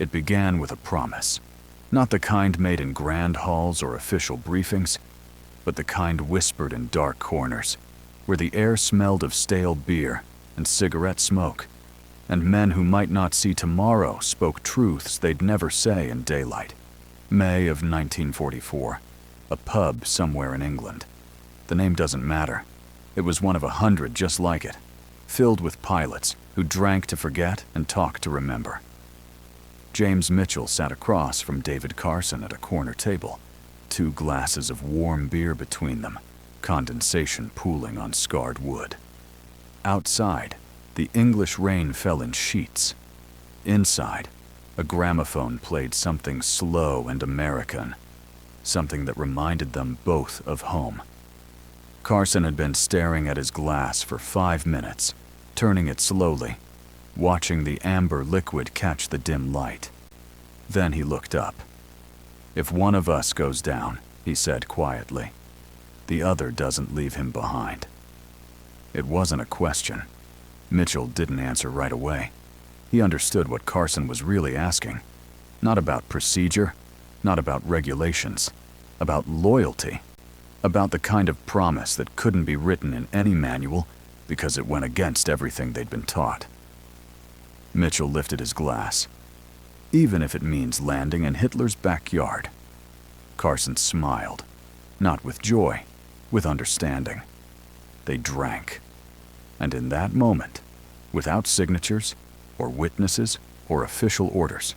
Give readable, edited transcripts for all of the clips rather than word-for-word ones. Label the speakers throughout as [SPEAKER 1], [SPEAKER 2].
[SPEAKER 1] It began with a promise. Not the kind made in grand halls or official briefings, but the kind whispered in dark corners, where the air smelled of stale beer and cigarette smoke, and men who might not see tomorrow spoke truths they'd never say in daylight. May of 1944, a pub somewhere in England. The name doesn't matter. It was one of 100 just like it, filled with pilots who drank to forget and talked to remember. James Mitchell sat across from David Carson at a corner table, 2 glasses of warm beer between them, condensation pooling on scarred wood. Outside, the English rain fell in sheets. Inside, a gramophone played something slow and American, something that reminded them both of home. Carson had been staring at his glass for 5 minutes, turning it slowly, watching the amber liquid catch the dim light. Then he looked up. "If one of us goes down," he said quietly, "the other doesn't leave him behind." It wasn't a question. Mitchell didn't answer right away. He understood what Carson was really asking. Not about procedure, not about regulations, about loyalty, about the kind of promise that couldn't be written in any manual because it went against everything they'd been taught. Mitchell lifted his glass. "Even if it means landing in Hitler's backyard." Carson smiled, not with joy, with understanding. They drank. And in that moment, without signatures, or witnesses, or official orders,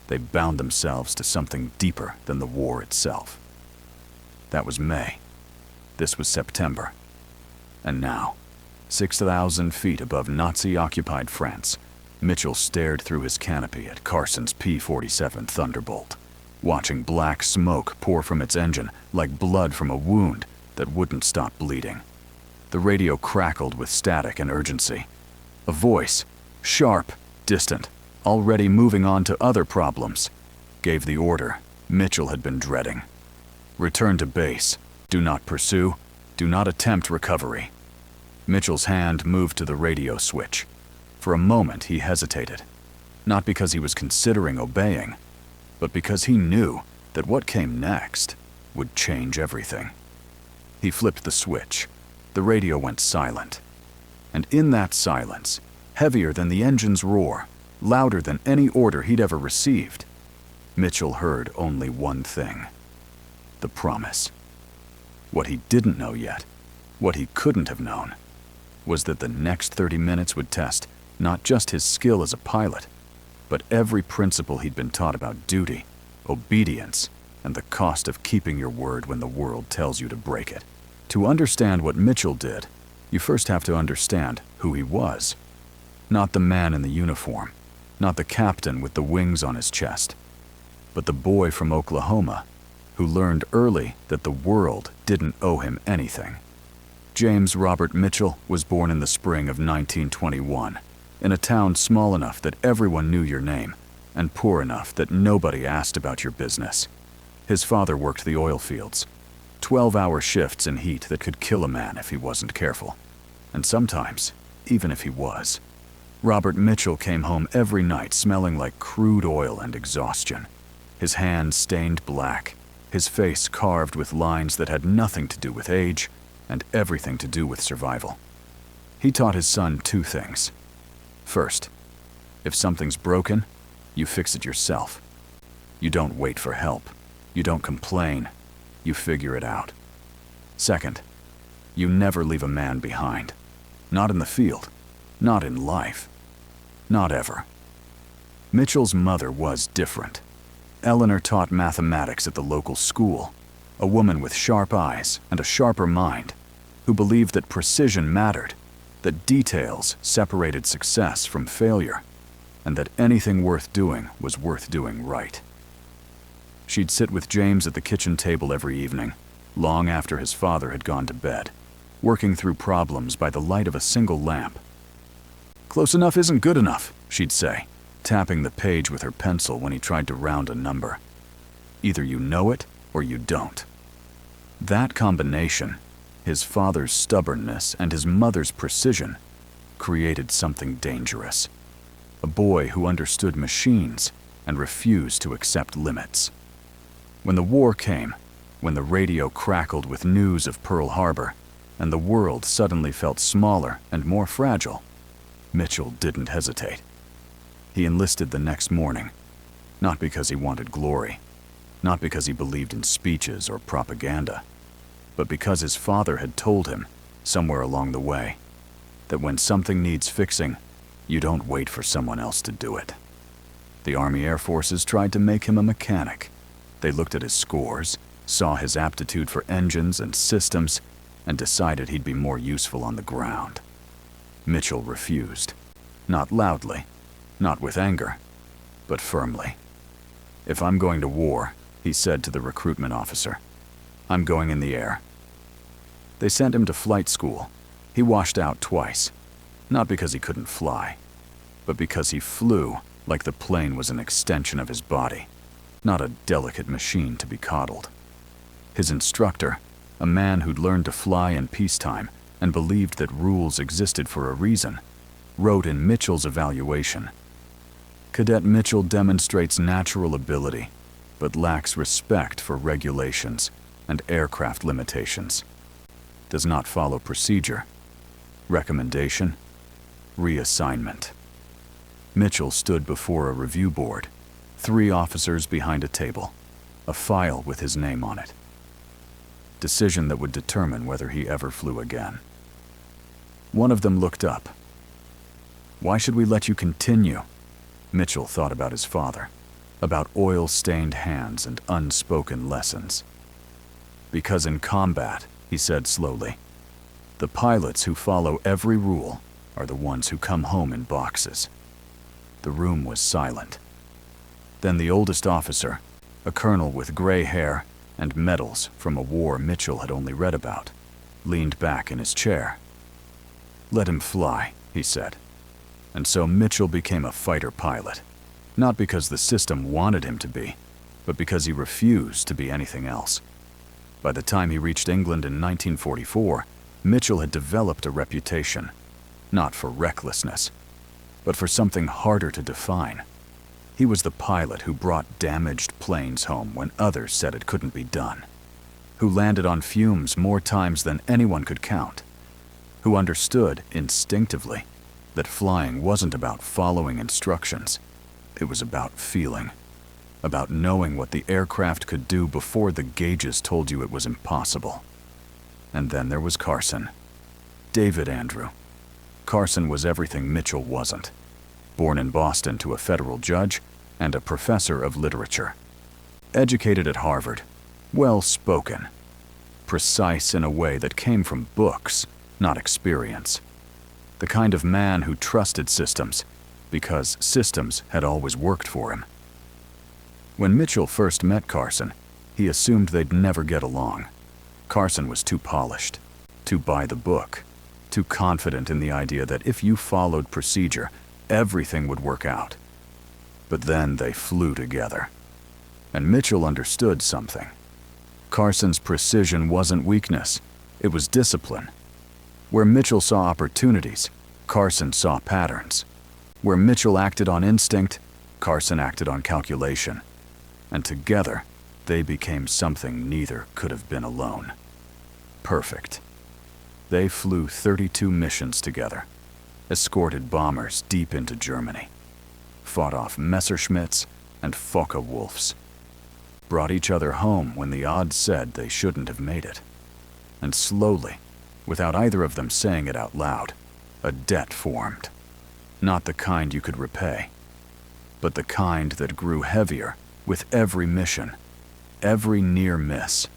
[SPEAKER 1] they bound themselves to something deeper than the war itself. That was May. This was September. And now, 6,000 feet above Nazi-occupied France, Mitchell stared through his canopy at Carson's P-47 Thunderbolt, watching black smoke pour from its engine like blood from a wound that wouldn't stop bleeding. The radio crackled with static and urgency. A voice, sharp, distant, already moving on to other problems, gave the order Mitchell had been dreading. "Return to base. Do not pursue. Do not attempt recovery." Mitchell's hand moved to the radio switch. For a moment he hesitated, not because he was considering obeying, but because he knew that what came next would change everything. He flipped the switch. The radio went silent. And in that silence, heavier than the engine's roar, louder than any order he'd ever received, Mitchell heard only one thing: the promise. What he didn't know yet, what he couldn't have known, was that the next 30 minutes would test not just his skill as a pilot, but every principle he'd been taught about duty, obedience, and the cost of keeping your word when the world tells you to break it. To understand what Mitchell did, you first have to understand who he was. Not the man in the uniform, not the captain with the wings on his chest, but the boy from Oklahoma who learned early that the world didn't owe him anything. James Robert Mitchell was born in the spring of 1921, in a town small enough that everyone knew your name, and poor enough that nobody asked about your business. His father worked the oil fields, 12-hour shifts in heat that could kill a man if he wasn't careful, and sometimes, even if he was. Robert Mitchell came home every night smelling like crude oil and exhaustion, his hands stained black, his face carved with lines that had nothing to do with age and everything to do with survival. He taught his son 2 things. First, if something's broken, you fix it yourself. You don't wait for help. You don't complain. You figure it out. Second, you never leave a man behind. Not in the field. Not in life. Not ever. Mitchell's mother was different. Eleanor taught mathematics at the local school, a woman with sharp eyes and a sharper mind, who believed that precision mattered, that details separated success from failure, and that anything worth doing was worth doing right. She'd sit with James at the kitchen table every evening, long after his father had gone to bed, working through problems by the light of a single lamp. "Close enough isn't good enough," she'd say, tapping the page with her pencil when he tried to round a number. Either you know it or you don't. That combination, his father's stubbornness and his mother's precision, created something dangerous. A boy who understood machines and refused to accept limits. When the war came, when the radio crackled with news of Pearl Harbor, and the world suddenly felt smaller and more fragile, Mitchell didn't hesitate. He enlisted the next morning, not because he wanted glory, not because he believed in speeches or propaganda, but because his father had told him, somewhere along the way, that when something needs fixing, you don't wait for someone else to do it. The Army Air Forces tried to make him a mechanic. They looked at his scores, saw his aptitude for engines and systems, and decided he'd be more useful on the ground. Mitchell refused. Not loudly, not with anger, but firmly. "If I'm going to war," he said to the recruitment officer, "I'm going in the air." They sent him to flight school. He washed out twice, not because he couldn't fly, but because he flew like the plane was an extension of his body, not a delicate machine to be coddled. His instructor, a man who'd learned to fly in peacetime and believed that rules existed for a reason, wrote in Mitchell's evaluation, "Cadet Mitchell demonstrates natural ability, but lacks respect for regulations and aircraft limitations. Does not follow procedure. Recommendation: reassignment." Mitchell stood before a review board, 3 officers behind a table, a file with his name on it. Decision that would determine whether he ever flew again. One of them looked up. "Why should we let you continue?" Mitchell thought about his father, about oil-stained hands and unspoken lessons. "Because in combat," he said slowly, "the pilots who follow every rule are the ones who come home in boxes." The room was silent. Then the oldest officer, a colonel with gray hair and medals from a war Mitchell had only read about, leaned back in his chair. "Let him fly," he said. And so Mitchell became a fighter pilot, not because the system wanted him to be, but because he refused to be anything else. By the time he reached England in 1944, Mitchell had developed a reputation, not for recklessness, but for something harder to define. He was the pilot who brought damaged planes home when others said it couldn't be done, who landed on fumes more times than anyone could count, who understood instinctively that flying wasn't about following instructions. It was about feeling, about knowing what the aircraft could do before the gauges told you it was impossible. And then there was Carson. David Andrew. Carson was everything Mitchell wasn't. Born in Boston to a federal judge and a professor of literature. Educated at Harvard. Well-spoken. Precise in a way that came from books, not experience. The kind of man who trusted systems because systems had always worked for him. When Mitchell first met Carson, he assumed they'd never get along. Carson was too polished, too by the book, too confident in the idea that if you followed procedure, everything would work out. But then they flew together. And Mitchell understood something. Carson's precision wasn't weakness, it was discipline. Where Mitchell saw opportunities, Carson saw patterns. Where Mitchell acted on instinct, Carson acted on calculation. And together, they became something neither could have been alone. Perfect. They flew 32 missions together, escorted bombers deep into Germany, fought off Messerschmitts and Focke-Wulfs, brought each other home when the odds said they shouldn't have made it. And slowly, without either of them saying it out loud, a debt formed. Not the kind you could repay, but the kind that grew heavier with every mission, every near miss,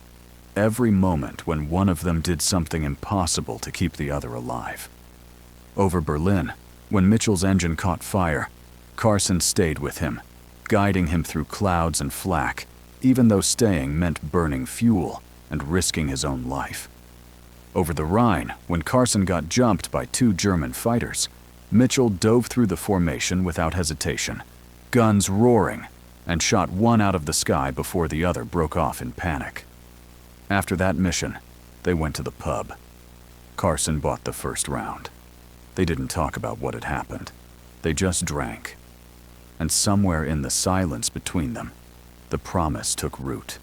[SPEAKER 1] every moment when one of them did something impossible to keep the other alive. Over Berlin, when Mitchell's engine caught fire, Carson stayed with him, guiding him through clouds and flak, even though staying meant burning fuel and risking his own life. Over the Rhine, when Carson got jumped by 2 German fighters, Mitchell dove through the formation without hesitation, guns roaring, and shot one out of the sky before the other broke off in panic. After that mission, they went to the pub. Carson bought the first round. They didn't talk about what had happened. They just drank. and somewhere in the silence between them, the promise took root.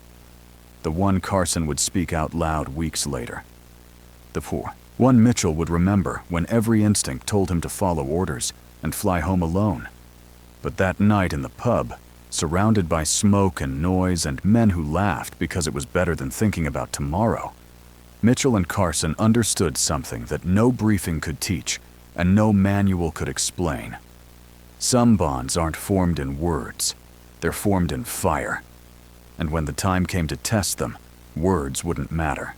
[SPEAKER 1] The one Carson would speak out loud weeks later. The one Mitchell would remember when every instinct told him to follow orders and fly home alone. But that night in the pub, surrounded by smoke and noise and men who laughed because it was better than thinking about tomorrow, Mitchell and Carson understood something that no briefing could teach and no manual could explain. Some bonds aren't formed in words, they're formed in fire. And when the time came to test them, words wouldn't matter.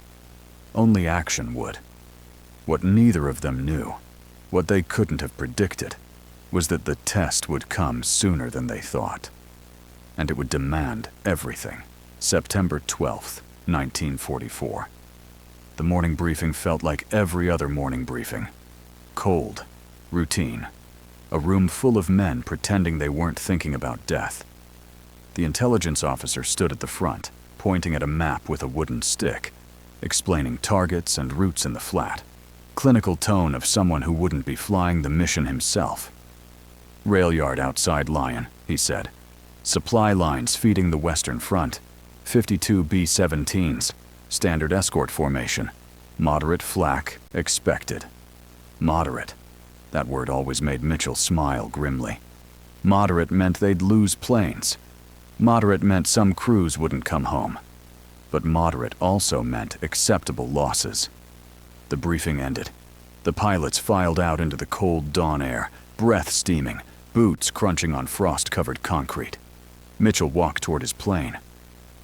[SPEAKER 1] Only action would. What neither of them knew, what they couldn't have predicted, was that the test would come sooner than they thought. And it would demand everything. September 12th, 1944. The morning briefing felt like every other morning briefing. Cold, routine, a room full of men pretending they weren't thinking about death. The intelligence officer stood at the front, pointing at a map with a wooden stick, explaining targets and routes in the flat. Clinical tone of someone who wouldn't be flying the mission himself. Rail yard outside Lyon, he said. Supply lines feeding the western front. 52 B-17s, standard escort formation. Moderate flak expected. Moderate. That word always made Mitchell smile grimly. Moderate meant they'd lose planes. Moderate meant some crews wouldn't come home. But moderate also meant acceptable losses. The briefing ended. The pilots filed out into the cold dawn air, breath steaming, boots crunching on frost-covered concrete. Mitchell walked toward his plane.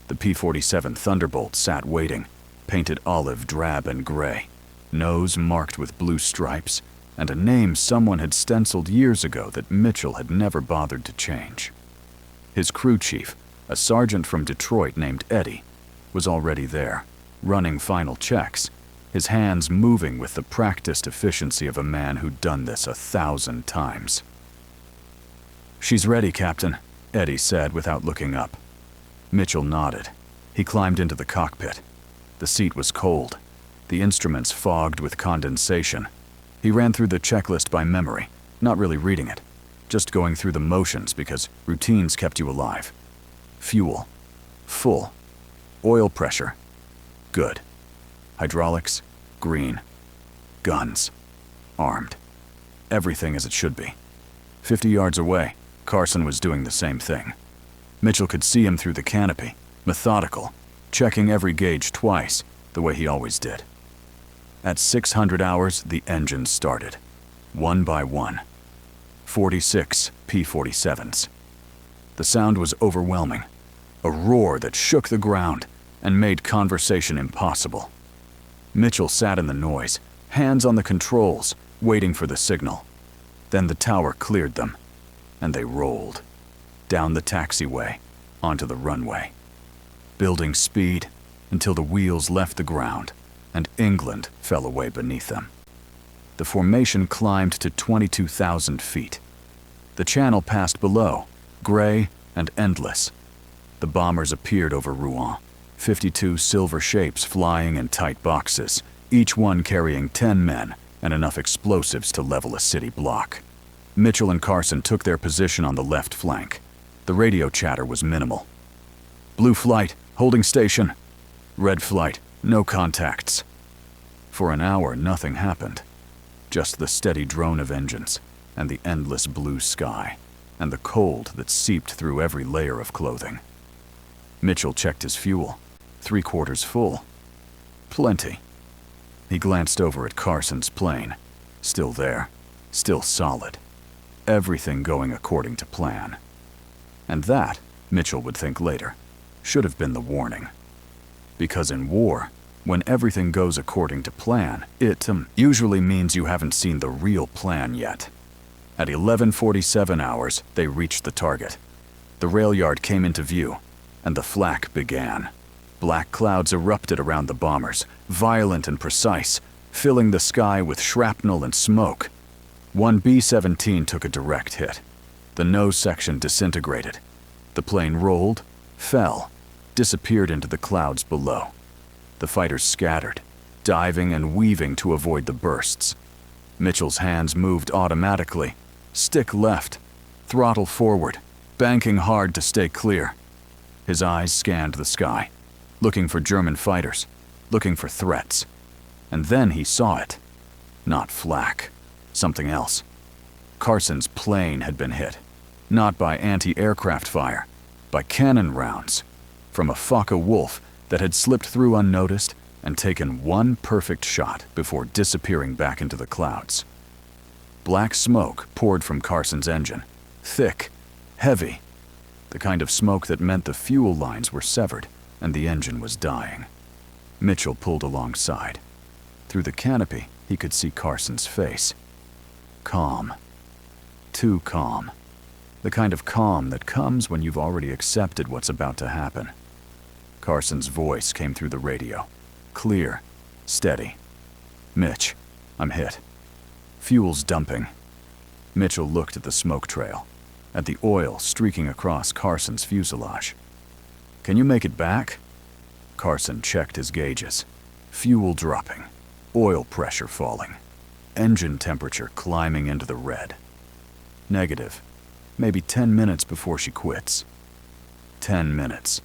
[SPEAKER 1] The P-47 Thunderbolt sat waiting, painted olive, drab, and gray, nose marked with blue stripes, and a name someone had stenciled years ago that Mitchell had never bothered to change. His crew chief, a sergeant from Detroit named Eddie, was already there, running final checks, his hands moving with the practiced efficiency of a man who'd done this 1,000 times. "She's ready, Captain," Eddie said without looking up. Mitchell nodded. He climbed into the cockpit. The seat was cold, the instruments fogged with condensation. He ran through the checklist by memory, not really reading it, just going through the motions because routines kept you alive. Fuel. Full. Oil pressure. Good. Hydraulics. Green. Guns. Armed. Everything as it should be. 50 yards away, Carson was doing the same thing. Mitchell could see him through the canopy, methodical, checking every gauge twice, the way he always did. At 600 hours, the engines started, one by one. 46 P-47s. The sound was overwhelming, a roar that shook the ground and made conversation impossible. Mitchell sat in the noise, hands on the controls, waiting for the signal. Then the tower cleared them, and they rolled. Down the taxiway, onto the runway. Building speed until the wheels left the ground, and England fell away beneath them. The formation climbed to 22,000 feet. The channel passed below, gray and endless. The bombers appeared over Rouen, 52 silver shapes flying in tight boxes, each one carrying 10 men and enough explosives to level a city block. Mitchell and Carson took their position on the left flank. The radio chatter was minimal. Blue flight, holding station. Red flight, no contacts. For an hour, nothing happened. Just the steady drone of engines, and the endless blue sky, and the cold that seeped through every layer of clothing. Mitchell checked his fuel, 3/4 full. Plenty. He glanced over at Carson's plane. Still there, still solid. Everything going according to plan. And that, Mitchell would think later, should have been the warning. Because in war, when everything goes according to plan, it usually means you haven't seen the real plan yet. At 11:47 hours, they reached the target. The rail yard came into view, and the flak began. Black clouds erupted around the bombers, violent and precise, filling the sky with shrapnel and smoke. One B-17 took a direct hit. The nose section disintegrated. The plane rolled, fell, disappeared into the clouds below. The fighters scattered, diving and weaving to avoid the bursts. Mitchell's hands moved automatically. Stick left, throttle forward, banking hard to stay clear. His eyes scanned the sky, looking for German fighters, looking for threats. And then he saw it. Not flak, something else. Carson's plane had been hit, not by anti-aircraft fire, by cannon rounds, from a Focke-Wulf that had slipped through unnoticed and taken one perfect shot before disappearing back into the clouds. Black smoke poured from Carson's engine, thick, heavy, the kind of smoke that meant the fuel lines were severed and the engine was dying. Mitchell pulled alongside. Through the canopy, he could see Carson's face. Calm. Too calm. The kind of calm that comes when you've already accepted what's about to happen. Carson's voice came through the radio. Clear, steady. "Mitch, I'm hit. Fuel's dumping." Mitchell looked at the smoke trail, at the oil streaking across Carson's fuselage. "Can you make it back?" Carson checked his gauges. Fuel dropping, oil pressure falling, engine temperature climbing into the red. Negative. Maybe 10 minutes before she quits. 10 minutes.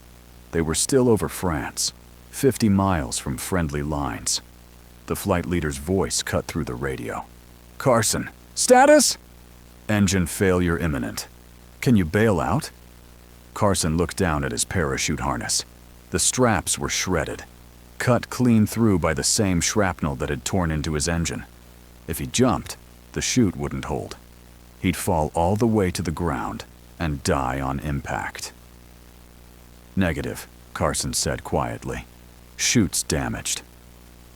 [SPEAKER 1] They were still over France, 50 miles from friendly lines. The flight leader's voice cut through the radio. "Carson, status?" "Engine failure imminent. Can you bail out?" Carson looked down at his parachute harness. The straps were shredded, cut clean through by the same shrapnel that had torn into his engine. If he jumped, the chute wouldn't hold. He'd fall all the way to the ground and die on impact. "Negative," Carson said quietly. "Chute's damaged."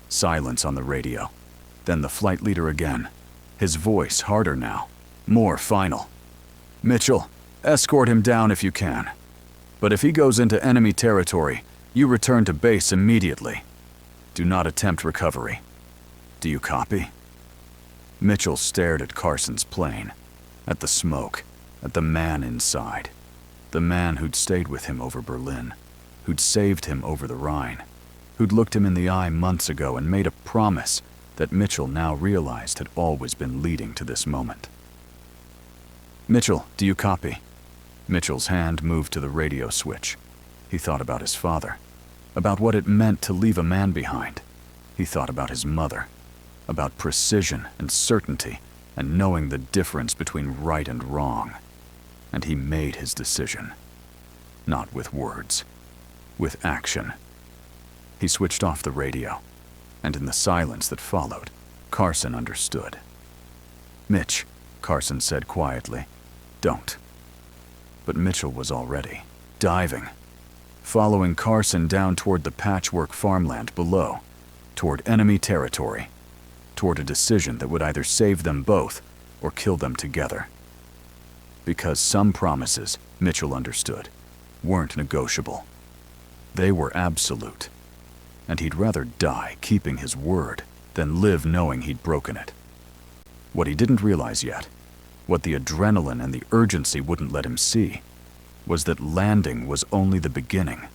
[SPEAKER 1] Silence on the radio. Then the flight leader again. His voice harder now, more final. "Mitchell, escort him down if you can. But if he goes into enemy territory, you return to base immediately. Do not attempt recovery. Do you copy?" Mitchell stared at Carson's plane, at the smoke, at the man inside. The man who'd stayed with him over Berlin, who'd saved him over the Rhine, who'd looked him in the eye months ago and made a promise that Mitchell now realized had always been leading to this moment. "Mitchell, do you copy?" Mitchell's hand moved to the radio switch. He thought about his father, about what it meant to leave a man behind. He thought about his mother, about precision and certainty and knowing the difference between right and wrong. And he made his decision. Not with words, with action. He switched off the radio, and in the silence that followed, Carson understood. "Mitch," Carson said quietly, "don't." But Mitchell was already diving, following Carson down toward the patchwork farmland below, toward enemy territory, toward a decision that would either save them both or kill them together. Because some promises, Mitchell understood, weren't negotiable. They were absolute, and he'd rather die keeping his word than live knowing he'd broken it. What he didn't realize yet, what the adrenaline and the urgency wouldn't let him see, was that landing was only the beginning.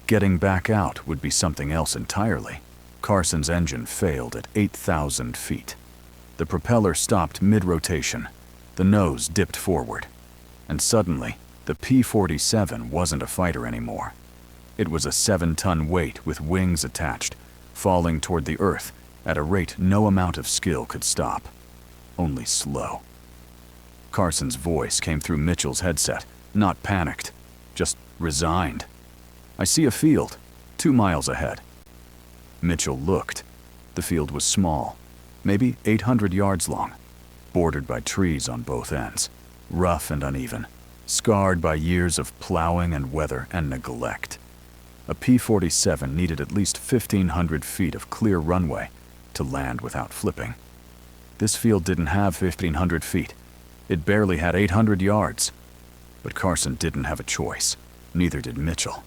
[SPEAKER 1] Getting back out would be something else entirely. Carson's engine failed at 8,000 feet. The propeller stopped mid-rotation. The nose dipped forward. And suddenly, the P-47 wasn't a fighter anymore. It was a 7-ton weight with wings attached, falling toward the earth at a rate no amount of skill could stop. Only slow. Carson's voice came through Mitchell's headset, not panicked, just resigned. "I see a field, 2 miles ahead." Mitchell looked. The field was small, maybe 800 yards long, bordered by trees on both ends, rough and uneven, scarred by years of plowing and weather and neglect. A P-47 needed at least 1,500 feet of clear runway to land without flipping. This field didn't have 1,500 feet. It barely had 800 yards. But Carson didn't have a choice. Neither did Mitchell.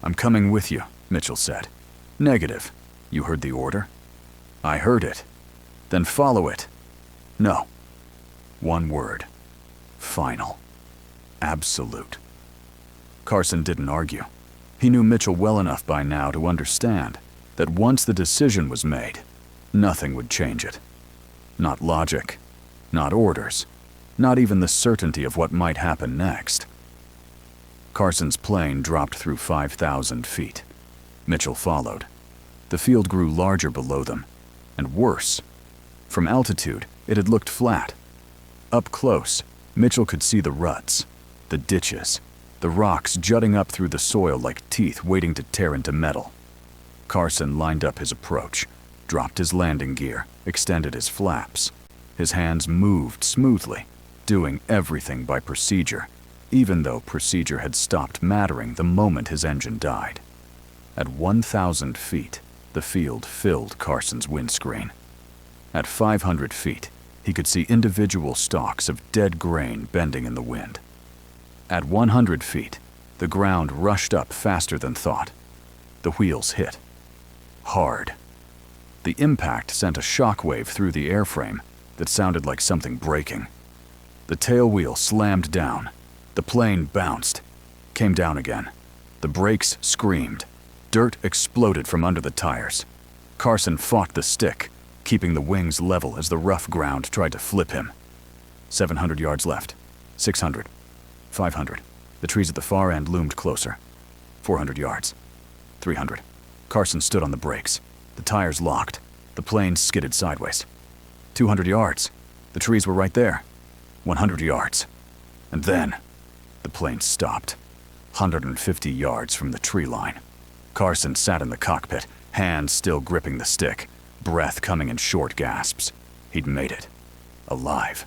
[SPEAKER 1] "I'm coming with you," Mitchell said. "Negative. You heard the order?" "I heard it." "Then follow it." "No." One word. Final. Absolute. Carson didn't argue. He knew Mitchell well enough by now to understand that once the decision was made, nothing would change it. Not logic, not orders, not even the certainty of what might happen next. Carson's plane dropped through 5,000 feet. Mitchell followed. The field grew larger below them, and worse. From altitude, it had looked flat. Up close, Mitchell could see the ruts, the ditches, the rocks jutting up through the soil like teeth waiting to tear into metal. Carson lined up his approach, dropped his landing gear, extended his flaps. His hands moved smoothly, doing everything by procedure, even though procedure had stopped mattering the moment his engine died. At 1,000 feet, the field filled Carson's windscreen. At 500 feet, he could see individual stalks of dead grain bending in the wind. At 100 feet, the ground rushed up faster than thought. The wheels hit. Hard. The impact sent a shockwave through the airframe that sounded like something breaking. The tail wheel slammed down. The plane bounced, came down again. The brakes screamed. Dirt exploded from under the tires. Carson fought the stick, keeping the wings level as the rough ground tried to flip him. 700 yards left. 600. 500. The trees at the far end loomed closer. 400 yards. 300. Carson stood on the brakes. The tires locked. The plane skidded sideways. 200 yards. The trees were right there. 100 yards. And then, the plane stopped. 150 yards from the tree line. Carson sat in the cockpit, hands still gripping the stick, breath coming in short gasps. He'd made it. Alive.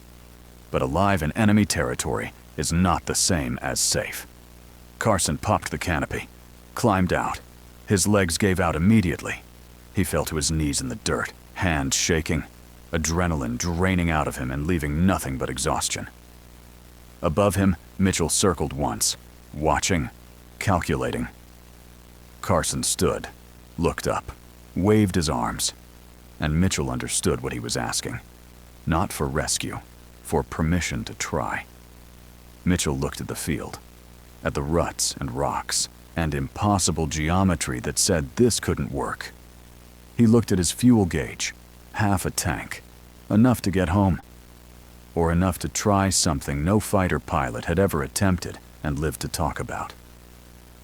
[SPEAKER 1] But alive in enemy territory is not the same as safe. Carson popped the canopy, climbed out. His legs gave out immediately. He fell to his knees in the dirt, hands shaking, adrenaline draining out of him and leaving nothing but exhaustion. Above him, Mitchell circled once, watching, calculating. Carson stood, looked up, waved his arms, and Mitchell understood what he was asking. Not for rescue, for permission to try. Mitchell looked at the field, at the ruts and rocks, and impossible geometry that said this couldn't work. He looked at his fuel gauge, half a tank, enough to get home, or enough to try something no fighter pilot had ever attempted and lived to talk about.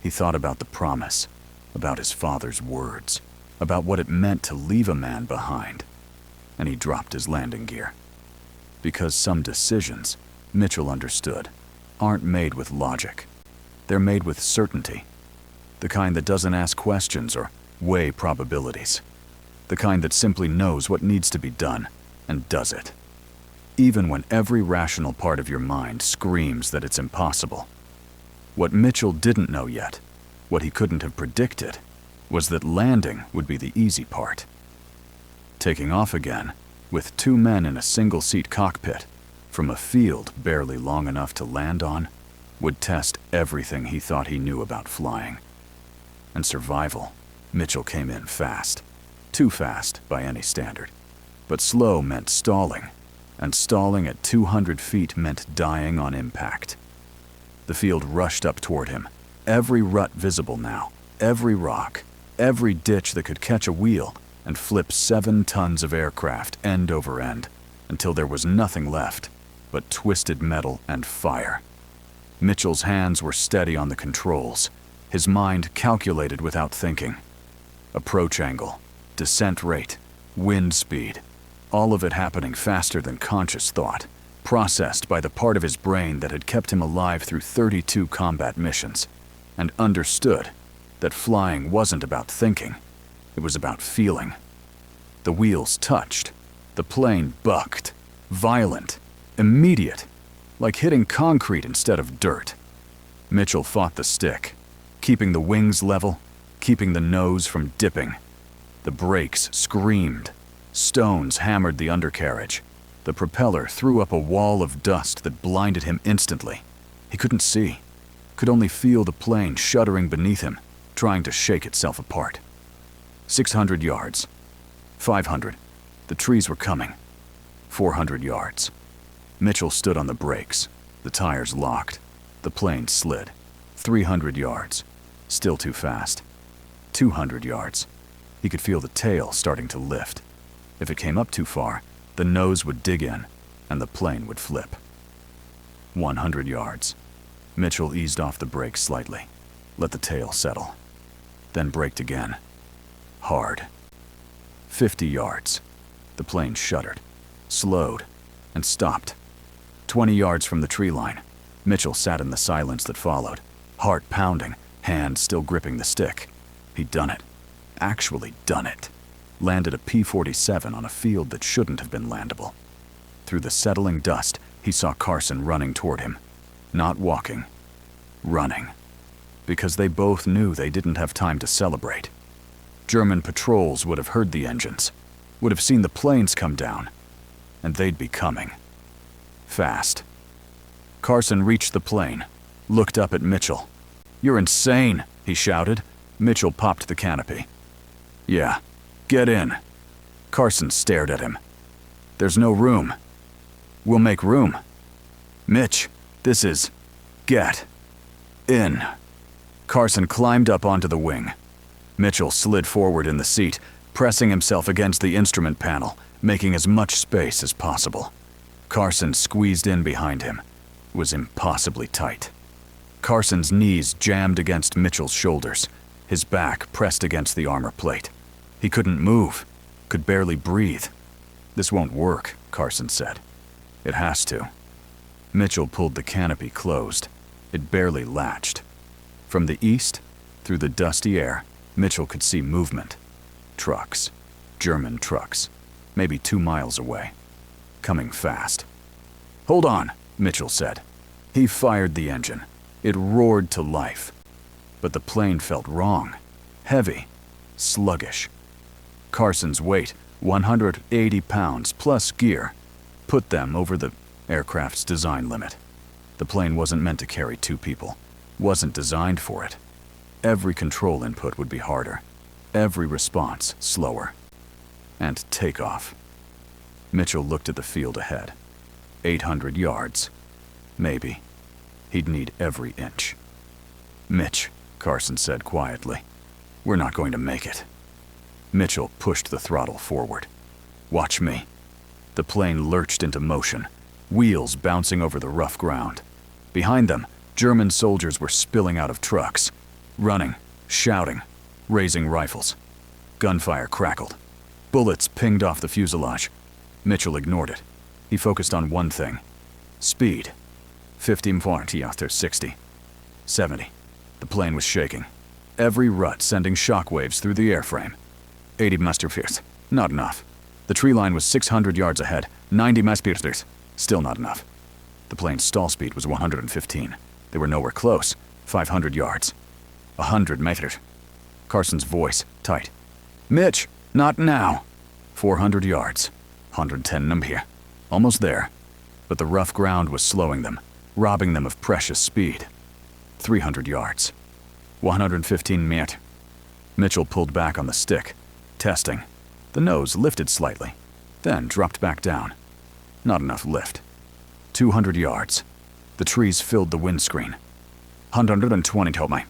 [SPEAKER 1] He thought about the promise, about his father's words, about what it meant to leave a man behind, and he dropped his landing gear. Because some decisions, Mitchell understood, aren't made with logic. They're made with certainty. The kind that doesn't ask questions or weigh probabilities. The kind that simply knows what needs to be done and does it. Even when every rational part of your mind screams that it's impossible. What Mitchell didn't know yet, what he couldn't have predicted, was that landing would be the easy part. Taking off again, with two men in a single-seat cockpit, from a field barely long enough to land on, would test everything he thought he knew about flying. And survival, Mitchell came in fast. Too fast by any standard. But slow meant stalling, and stalling at 200 feet meant dying on impact. The field rushed up toward him, every rut visible now, every rock, every ditch that could catch a wheel and flip 7 tons of aircraft end over end, until there was nothing left but twisted metal and fire. Mitchell's hands were steady on the controls, his mind calculated without thinking. Approach angle, descent rate, wind speed, all of it happening faster than conscious thought, processed by the part of his brain that had kept him alive through 32 combat missions, and understood that flying wasn't about thinking, it was about feeling. The wheels touched, the plane bucked, violent, immediate, like hitting concrete instead of dirt. Mitchell fought the stick, keeping the wings level, keeping the nose from dipping. The brakes screamed. Stones hammered the undercarriage. The propeller threw up a wall of dust that blinded him instantly. He couldn't see, could only feel the plane shuddering beneath him, trying to shake itself apart. 600 yards. 500. The trees were coming. 400 yards. Mitchell stood on the brakes. The tires locked. The plane slid. 300 yards. Still too fast. 200 yards. He could feel the tail starting to lift. If it came up too far, the nose would dig in, and the plane would flip. 100 yards. Mitchell eased off the brakes slightly, let the tail settle, then braked again. Hard. 50 yards. The plane shuddered, slowed, and stopped. 20 yards from the tree line, Mitchell sat in the silence that followed, heart pounding, hand still gripping the stick. He'd done it. Actually done it. Landed a P-47 on a field that shouldn't have been landable. Through the settling dust, he saw Carson running toward him. Not walking. Running. Because they both knew they didn't have time to celebrate. German patrols would have heard the engines, would have seen the planes come down, and they'd be coming. Fast. Carson reached the plane, looked up at Mitchell. "You're insane," he shouted. Mitchell popped the canopy. "Yeah, get in." Carson stared at him. "There's no room." "We'll make room." "Mitch, this is... get... in." Carson climbed up onto the wing. Mitchell slid forward in the seat, pressing himself against the instrument panel, making as much space as possible. Carson squeezed in behind him. It was impossibly tight. Carson's knees jammed against Mitchell's shoulders, his back pressed against the armor plate. He couldn't move, could barely breathe. "This won't work," Carson said. "It has to." Mitchell pulled the canopy closed. It barely latched. From the east, through the dusty air, Mitchell could see movement. Trucks. German trucks. Maybe 2 miles away. Coming fast. "Hold on," Mitchell said. He fired the engine. It roared to life. But the plane felt wrong. Heavy. Sluggish. Carson's weight, 180 pounds plus gear, put them over the aircraft's design limit. The plane wasn't meant to carry 2 people. Wasn't designed for it. Every control input would be harder. Every response slower. And takeoff. Mitchell looked at the field ahead. 800 yards. Maybe. He'd need every inch. "Mitch," Carson said quietly, "we're not going to make it." Mitchell pushed the throttle forward. "Watch me." The plane lurched into motion, wheels bouncing over the rough ground. Behind them, German soldiers were spilling out of trucks, running, shouting, raising rifles. Gunfire crackled. Bullets pinged off the fuselage. Mitchell ignored it. He focused on one thing. Speed. 50 after 60. 70. The plane was shaking. Every rut sending shockwaves through the airframe. 80 mph. Not enough. The tree line was 600 yards ahead. 90 mph. Still not enough. The plane's stall speed was 115. They were nowhere close. 500 yards. 100 meters. Carson's voice, tight. "Mitch, not now." 400 yards. 110 mph. Almost there. But the rough ground was slowing them, robbing them of precious speed. 300 yards. 115 meters. Mitchell pulled back on the stick, testing. The nose lifted slightly, then dropped back down. Not enough lift. 200 yards. The trees filled the windscreen. 120 told me.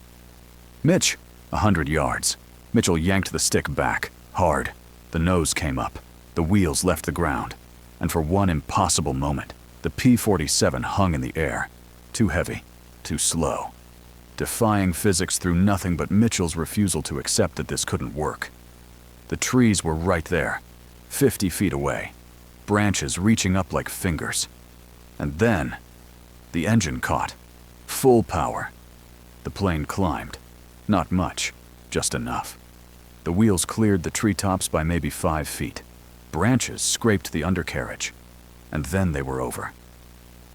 [SPEAKER 1] "Mitch!" 100 yards. Mitchell yanked the stick back, hard. The nose came up. The wheels left the ground. And for one impossible moment, the P-47 hung in the air. Too heavy. Too slow. Defying physics through nothing but Mitchell's refusal to accept that this couldn't work. The trees were right there, 50 feet away, branches reaching up like fingers. And then, the engine caught. Full power. The plane climbed. Not much, just enough. The wheels cleared the treetops by maybe 5 feet. Branches scraped the undercarriage. And then they were over.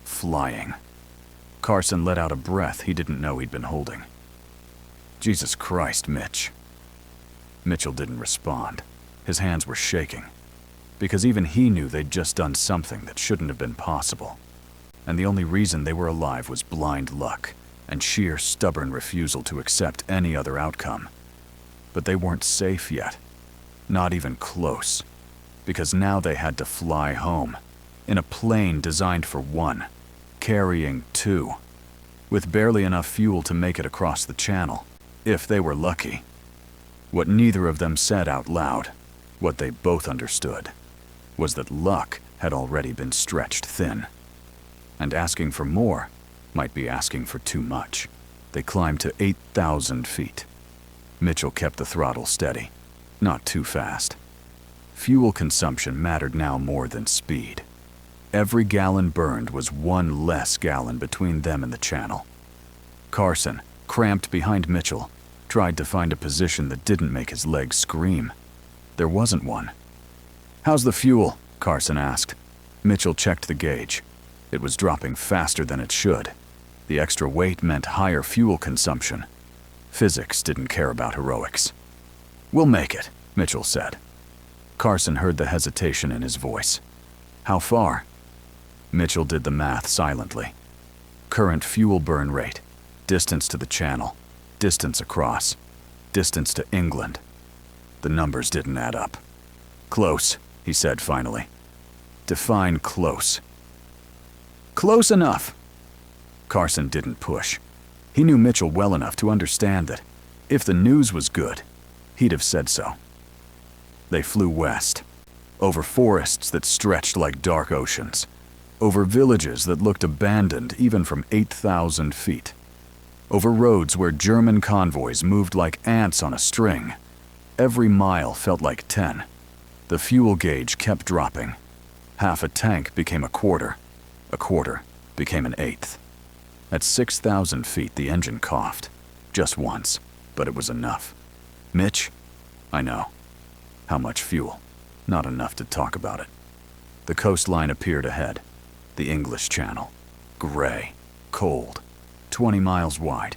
[SPEAKER 1] Flying. Carson let out a breath he didn't know he'd been holding. "Jesus Christ, Mitch." Mitchell didn't respond. His hands were shaking. Because even he knew they'd just done something that shouldn't have been possible. And the only reason they were alive was blind luck and sheer stubborn refusal to accept any other outcome. But they weren't safe yet. Not even close. Because now they had to fly home. In a plane designed for 1. Carrying 2. With barely enough fuel to make it across the channel. If they were lucky. What neither of them said out loud, what they both understood, was that luck had already been stretched thin. and asking for more might be asking for too much. They climbed to 8,000 feet. Mitchell kept the throttle steady, not too fast. Fuel consumption mattered now more than speed. Every gallon burned was one less gallon between them and the channel. Carson, cramped behind Mitchell, tried to find a position that didn't make his legs scream. There wasn't one. "How's the fuel?" Carson asked. Mitchell checked the gauge. It was dropping faster than it should. The extra weight meant higher fuel consumption. Physics didn't care about heroics. "We'll make it," Mitchell said. Carson heard the hesitation in his voice. "How far?" Mitchell did the math silently. Current fuel burn rate, distance to the channel, distance across, distance to England. The numbers didn't add up. "Close," he said finally. "Define close." "Close enough." Carson didn't push. He knew Mitchell well enough to understand that if the news was good, he'd have said so. They flew west, over forests that stretched like dark oceans, over villages that looked abandoned even from 8,000 feet, over roads where German convoys moved like ants on a string. Every mile felt like 10. The fuel gauge kept dropping. Half a tank became a quarter became an eighth. At 6,000 feet, the engine coughed. Just once, but it was enough. "Mitch, I know. How much fuel? Not enough to talk about it." The coastline appeared ahead. The English Channel. Gray, cold, 20 miles wide.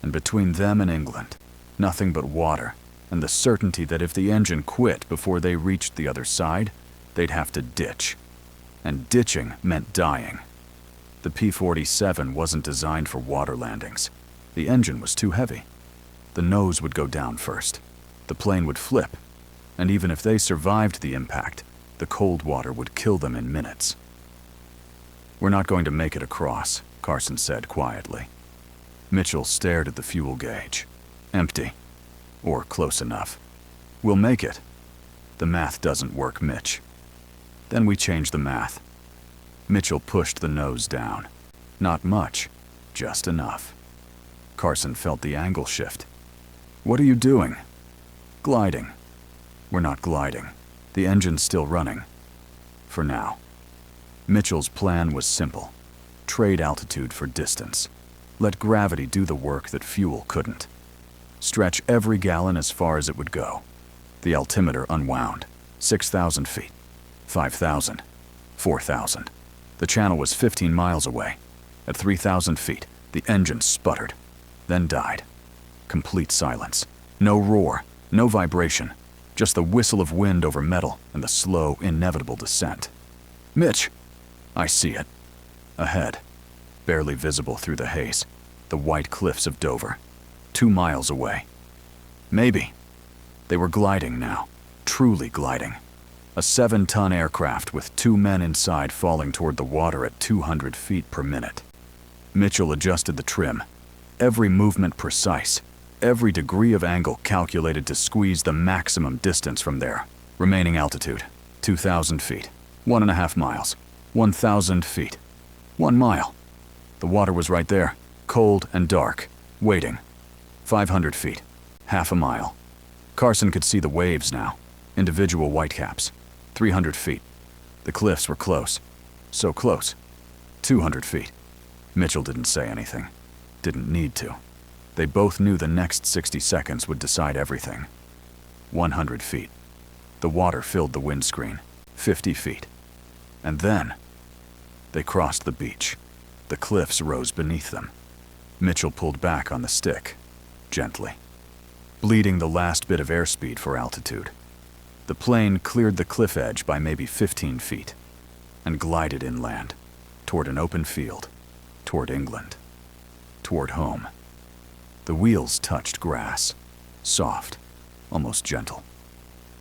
[SPEAKER 1] And between them and England, nothing but water, and the certainty that if the engine quit before they reached the other side, they'd have to ditch. And ditching meant dying. The P-47 wasn't designed for water landings. The engine was too heavy. The nose would go down first. The plane would flip. And even if they survived the impact, the cold water would kill them in minutes. "We're not going to make it across," Carson said quietly. Mitchell stared at the fuel gauge. Empty. Or close enough. "We'll make it." "The math doesn't work, Mitch." "Then we change the math." Mitchell pushed the nose down. Not much, just enough. Carson felt the angle shift. "What are you doing?" "Gliding." "We're not gliding. The engine's still running. For now." Mitchell's plan was simple. Trade altitude for distance. Let gravity do the work that fuel couldn't. Stretch every gallon as far as it would go. The altimeter unwound. 6,000 feet. 5,000. 4,000. The channel was 15 miles away. At 3,000 feet, the engine sputtered, then died. Complete silence. No roar, no vibration. Just the whistle of wind over metal and the slow, inevitable descent. "Mitch!" "I see it." Ahead, barely visible through the haze, the white cliffs of Dover. 2 miles away. Maybe. They were gliding now, truly gliding. A 7-ton aircraft with 2 men inside falling toward the water at 200 feet per minute. Mitchell adjusted the trim. Every movement precise. Every degree of angle calculated to squeeze the maximum distance from there. Remaining altitude, 2,000 feet. 1.5 miles. 1,000 feet. 1 mile. The water was right there, cold and dark, waiting. 500 feet. Half a mile. Carson could see the waves now. Individual whitecaps. 300 feet. The cliffs were close. So close. 200 feet. Mitchell didn't say anything. Didn't need to. They both knew the next 60 seconds would decide everything. 100 feet. The water filled the windscreen. 50 feet. And then, they crossed the beach. The cliffs rose beneath them. Mitchell pulled back on the stick, gently, bleeding the last bit of airspeed for altitude. The plane cleared the cliff edge by maybe 15 feet and glided inland, toward an open field, toward England, toward home. The wheels touched grass, soft, almost gentle.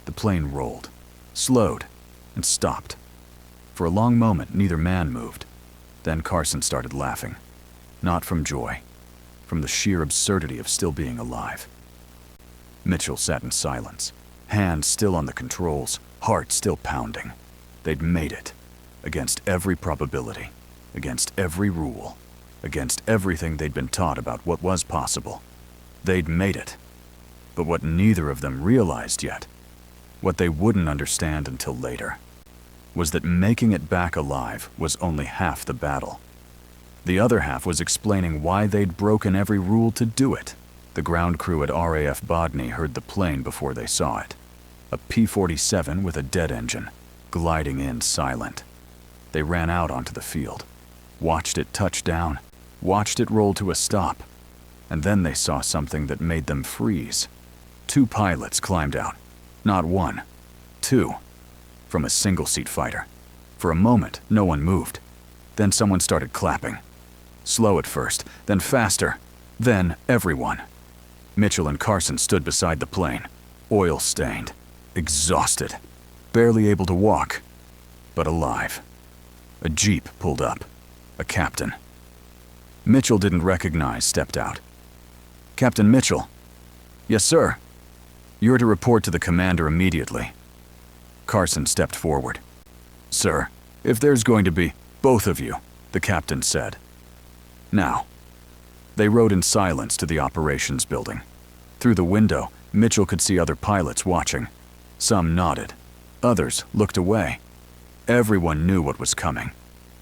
[SPEAKER 1] The plane rolled, slowed, and stopped. For a long moment, neither man moved. Then Carson started laughing, not from joy, from the sheer absurdity of still being alive. Mitchell sat in silence, hands still on the controls, heart still pounding. They'd made it, against every probability. against every rule, against everything they'd been taught about what was possible. They'd made it. But what neither of them realized yet, what they wouldn't understand until later, was that making it back alive was only half the battle. The other half was explaining why they'd broken every rule to do it. The ground crew at RAF Bodny heard the plane before they saw it. A P-47 with a dead engine, gliding in silent. They ran out onto the field, watched it touch down, watched it roll to a stop, and then they saw something that made them freeze. 2 pilots climbed out. Not 1, 2. From a single-seat fighter. For a moment, no one moved. Then someone started clapping. Slow at first, then faster, then everyone. Mitchell and Carson stood beside the plane, oil-stained, exhausted, barely able to walk, but alive. A jeep pulled up. A captain. Mitchell didn't recognize stepped out. "Captain Mitchell." "Yes, sir." "You're to report to the commander immediately." Carson stepped forward. "Sir, if there's going to be both of you," the captain said. "Now." They rode in silence to the operations building. Through the window, Mitchell could see other pilots watching. Some nodded. Others looked away. Everyone knew what was coming.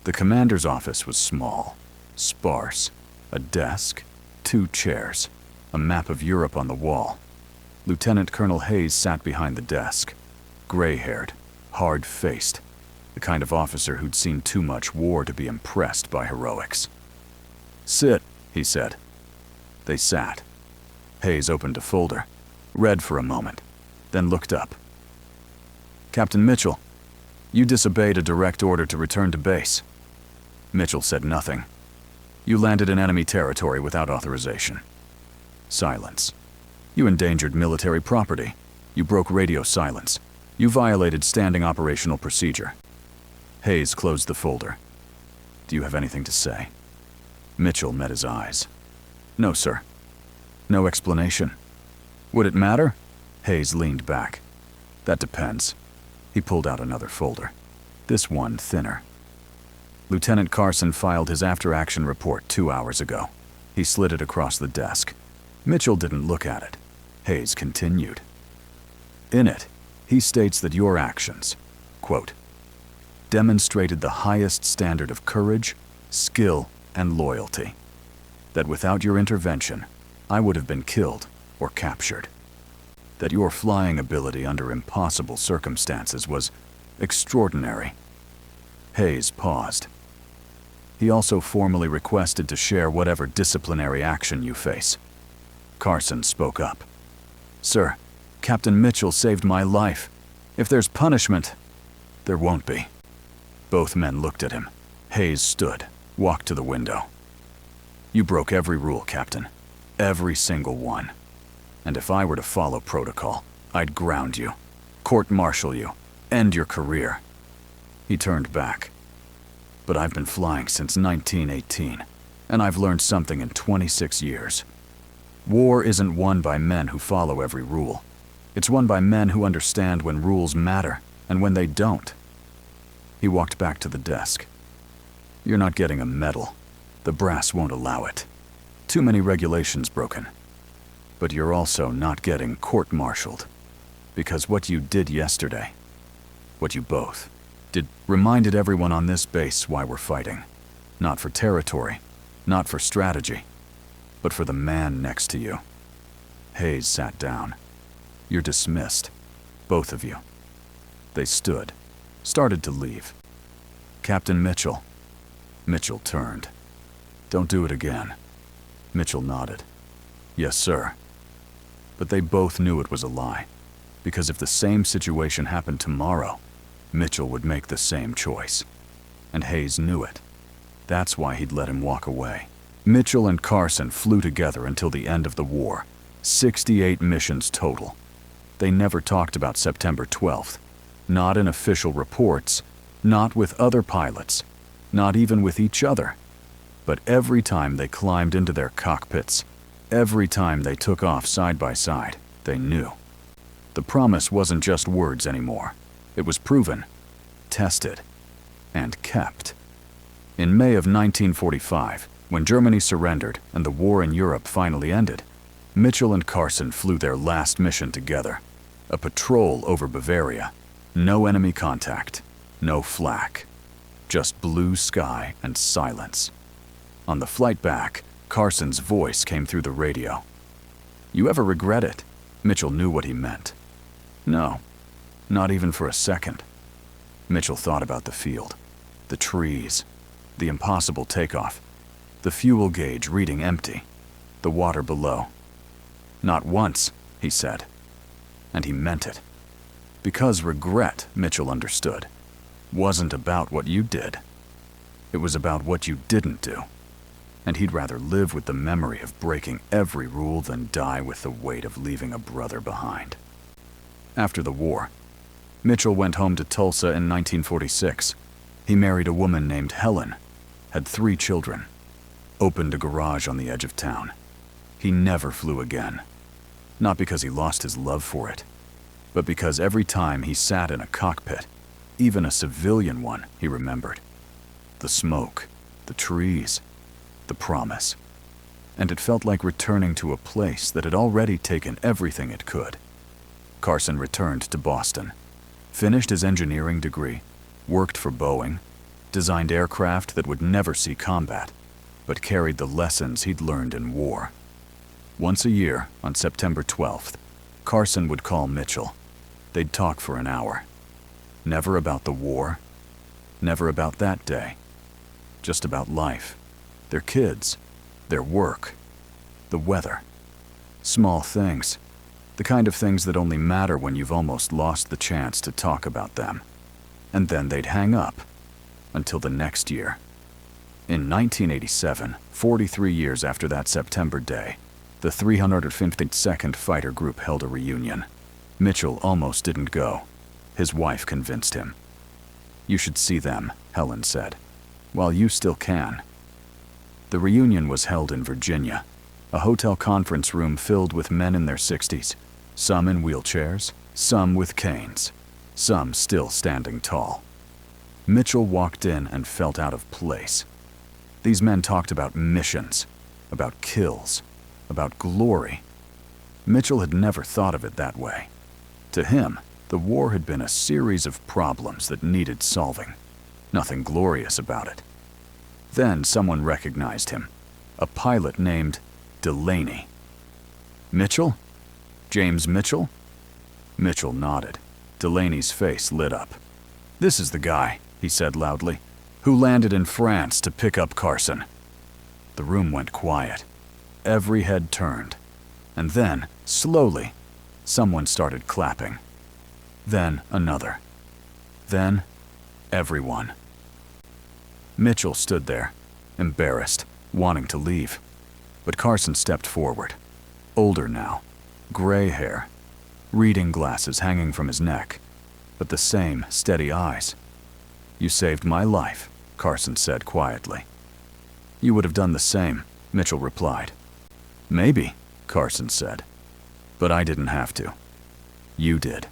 [SPEAKER 1] The commander's office was small, sparse. A desk, 2 chairs, a map of Europe on the wall. Lieutenant Colonel Hayes sat behind the desk, gray-haired, hard-faced, the kind of officer who'd seen too much war to be impressed by heroics. "Sit," he said. They sat. Hayes opened a folder, read for a moment, then looked up. "Captain Mitchell, you disobeyed a direct order to return to base." Mitchell said nothing. "You landed in enemy territory without authorization." Silence. "You endangered military property. You broke radio silence. You violated standing operational procedure." Hayes closed the folder. "Do you have anything to say?" Mitchell met his eyes. "No, sir." "No explanation?" "Would it matter?" Hayes leaned back. "That depends." He pulled out another folder. This one thinner. Lieutenant Carson filed his after-action report 2 hours ago. He slid it across the desk. Mitchell didn't look at it. Hayes continued. In it, he states that your actions, quote, demonstrated the highest standard of courage, skill, and loyalty. That without your intervention, I would have been killed or captured. That your flying ability under impossible circumstances was extraordinary. Hayes paused. He also formally requested to share whatever disciplinary action you face. Carson spoke up. "Sir, Captain Mitchell saved my life. If there's punishment, there won't be." Both men looked at him. Hayes stood, walked to the window. "You broke every rule, Captain. Every single one. And if I were to follow protocol, I'd ground you, court-martial you, end your career." He turned back. "But I've been flying since 1918, and I've learned something in 26 years. War isn't won by men who follow every rule. It's won by men who understand when rules matter and when they don't." He walked back to the desk. "You're not getting a medal. The brass won't allow it. Too many regulations broken. But you're also not getting court-martialed. Because what you did yesterday, what you both did, reminded everyone on this base why we're fighting. Not for territory, not for strategy, but for the man next to you." Hayes sat down. "You're dismissed, both of you." They stood, started to leave. "Captain Mitchell." Mitchell turned. "Don't do it again." Mitchell nodded. "Yes, sir." But they both knew it was a lie, because if the same situation happened tomorrow, Mitchell would make the same choice. And Hayes knew it. That's why he'd let him walk away. Mitchell and Carson flew together until the end of the war. 68 missions total. They never talked about September 12th. Not in official reports, not with other pilots, not even with each other. But every time they climbed into their cockpits, every time they took off side by side, they knew. The promise wasn't just words anymore. It was proven, tested, and kept. In May of 1945, when Germany surrendered and the war in Europe finally ended, Mitchell and Carson flew their last mission together. A patrol over Bavaria. No enemy contact. No flak. Just blue sky and silence. On the flight back, Carson's voice came through the radio. "You ever regret it?" Mitchell knew what he meant. No, not even for a second. Mitchell thought about the field, the trees, the impossible takeoff, the fuel gauge reading empty, the water below. "Not once," he said. And he meant it. Because regret, Mitchell understood, wasn't about what you did. It was about what you didn't do. And he'd rather live with the memory of breaking every rule than die with the weight of leaving a brother behind. After the war, Mitchell went home to Tulsa in 1946. He married a woman named Helen, had 3 children, opened a garage on the edge of town. He never flew again. Not because he lost his love for it, but because every time he sat in a cockpit, even a civilian one, he remembered. The smoke, the trees, the promise. And it felt like returning to a place that had already taken everything it could. Carson returned to Boston, finished his engineering degree, worked for Boeing, designed aircraft that would never see combat, but carried the lessons he'd learned in war. Once a year, on September 12th, Carson would call Mitchell. They'd talk for an hour. Never about the war, never about that day, just about life, their kids, their work, the weather. Small things, the kind of things that only matter when you've almost lost the chance to talk about them. And then they'd hang up, until the next year. In 1987, 43 years after that September day, the 352nd Fighter Group held a reunion. Mitchell almost didn't go. His wife convinced him. "You should see them," Helen said, "while you still can." The reunion was held in Virginia, a hotel conference room filled with men in their 60s, some in wheelchairs, some with canes, some still standing tall. Mitchell walked in and felt out of place. These men talked about missions, about kills, about glory. Mitchell had never thought of it that way. To him, the war had been a series of problems that needed solving. Nothing glorious about it. Then someone recognized him, a pilot named Delaney. "Mitchell? James Mitchell?" Mitchell nodded. Delaney's face lit up. "This is the guy," he said loudly, "who landed in France to pick up Carson." The room went quiet. Every head turned. And then, slowly, someone started clapping. Then another. Then, everyone. Mitchell stood there, embarrassed, wanting to leave. But Carson stepped forward. Older now, gray hair, reading glasses hanging from his neck, but the same steady eyes. "You saved my life," Carson said quietly. "You would have done the same," Mitchell replied. "Maybe," Carson said, "but I didn't have to. You did.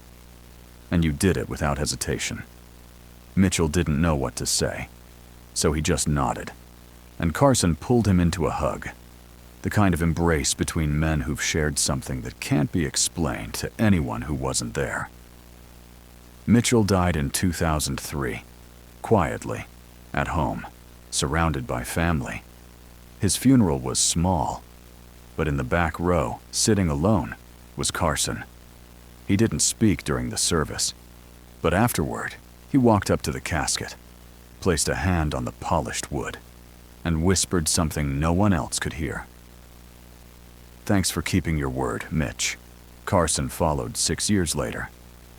[SPEAKER 1] And you did it without hesitation." Mitchell didn't know what to say, so he just nodded, and Carson pulled him into a hug, the kind of embrace between men who've shared something that can't be explained to anyone who wasn't there. Mitchell died in 2003, quietly, at home, surrounded by family. His funeral was small, but in the back row, sitting alone, was Carson. He didn't speak during the service, but afterward, he walked up to the casket, placed a hand on the polished wood, and whispered something no one else could hear. "Thanks for keeping your word, Mitch." Carson followed 6 years later.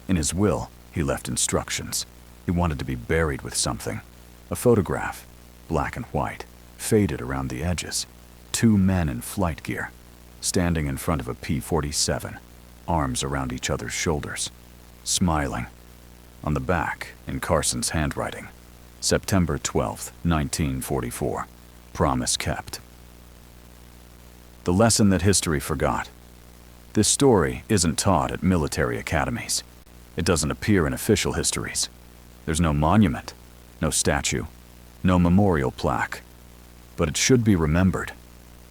[SPEAKER 1] In his will, he left instructions. He wanted to be buried with something. A photograph, black and white, faded around the edges. 2 men in flight gear, standing in front of a P-47, arms around each other's shoulders, smiling. On the back, in Carson's handwriting, September 12, 1944, promise kept. The lesson that history forgot. This story isn't taught at military academies. It doesn't appear in official histories. There's no monument, no statue, no memorial plaque. But it should be remembered,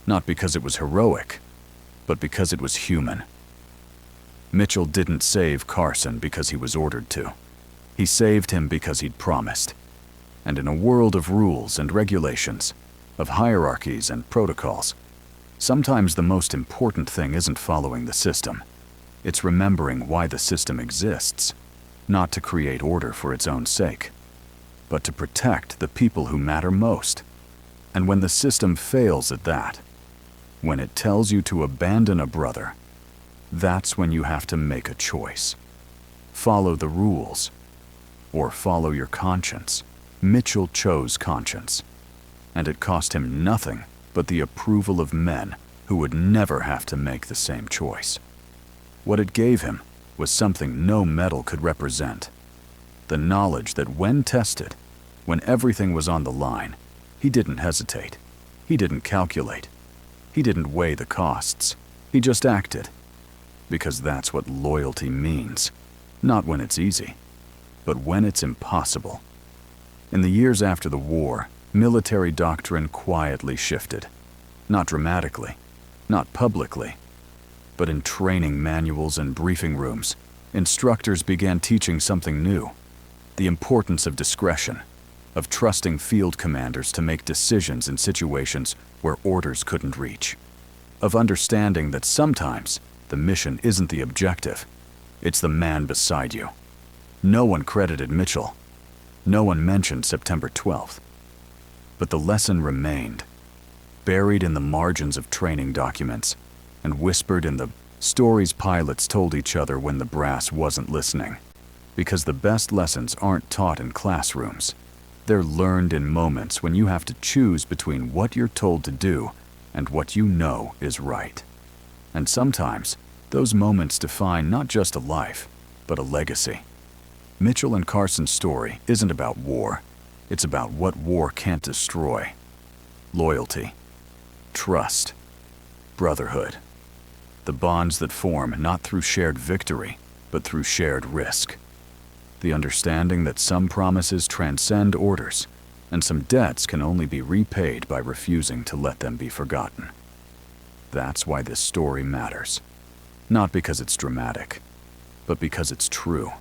[SPEAKER 1] not because it was heroic, but because it was human. Mitchell didn't save Carson because he was ordered to. He saved him because he'd promised. And in a world of rules and regulations, of hierarchies and protocols, sometimes the most important thing isn't following the system. It's remembering why the system exists, not to create order for its own sake, but to protect the people who matter most. And when the system fails at that, when it tells you to abandon a brother, that's when you have to make a choice. Follow the rules, or follow your conscience. Mitchell chose conscience, and it cost him nothing but the approval of men who would never have to make the same choice. What it gave him was something no medal could represent. The knowledge that when tested, when everything was on the line, he didn't hesitate. He didn't calculate. He didn't weigh the costs. He just acted. Because that's what loyalty means. Not when it's easy, but when it's impossible. In the years after the war, military doctrine quietly shifted. Not dramatically, not publicly, but in training manuals and briefing rooms, instructors began teaching something new: the importance of discretion, of trusting field commanders to make decisions in situations where orders couldn't reach, of understanding that sometimes the mission isn't the objective, it's the man beside you. No one credited Mitchell. No one mentioned September 12th. But the lesson remained, buried in the margins of training documents and whispered in the stories pilots told each other when the brass wasn't listening. Because the best lessons aren't taught in classrooms. They're learned in moments when you have to choose between what you're told to do and what you know is right. And sometimes, those moments define not just a life, but a legacy. Mitchell and Carson's story isn't about war. It's about what war can't destroy. Loyalty, trust, brotherhood. The bonds that form not through shared victory, but through shared risk. The understanding that some promises transcend orders, and some debts can only be repaid by refusing to let them be forgotten. That's why this story matters. Not because it's dramatic, but because it's true.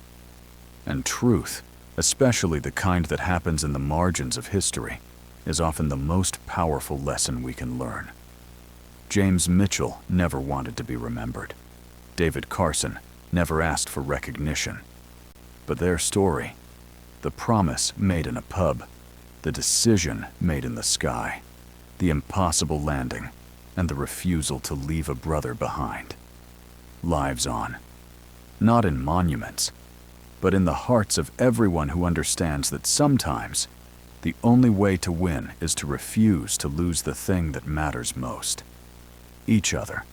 [SPEAKER 1] And truth, especially the kind that happens in the margins of history, is often the most powerful lesson we can learn. James Mitchell never wanted to be remembered. David Carson never asked for recognition. But their story, the promise made in a pub, the decision made in the sky, the impossible landing, and the refusal to leave a brother behind, lives on. Not in monuments, but in the hearts of everyone who understands that sometimes the only way to win is to refuse to lose the thing that matters most: each other.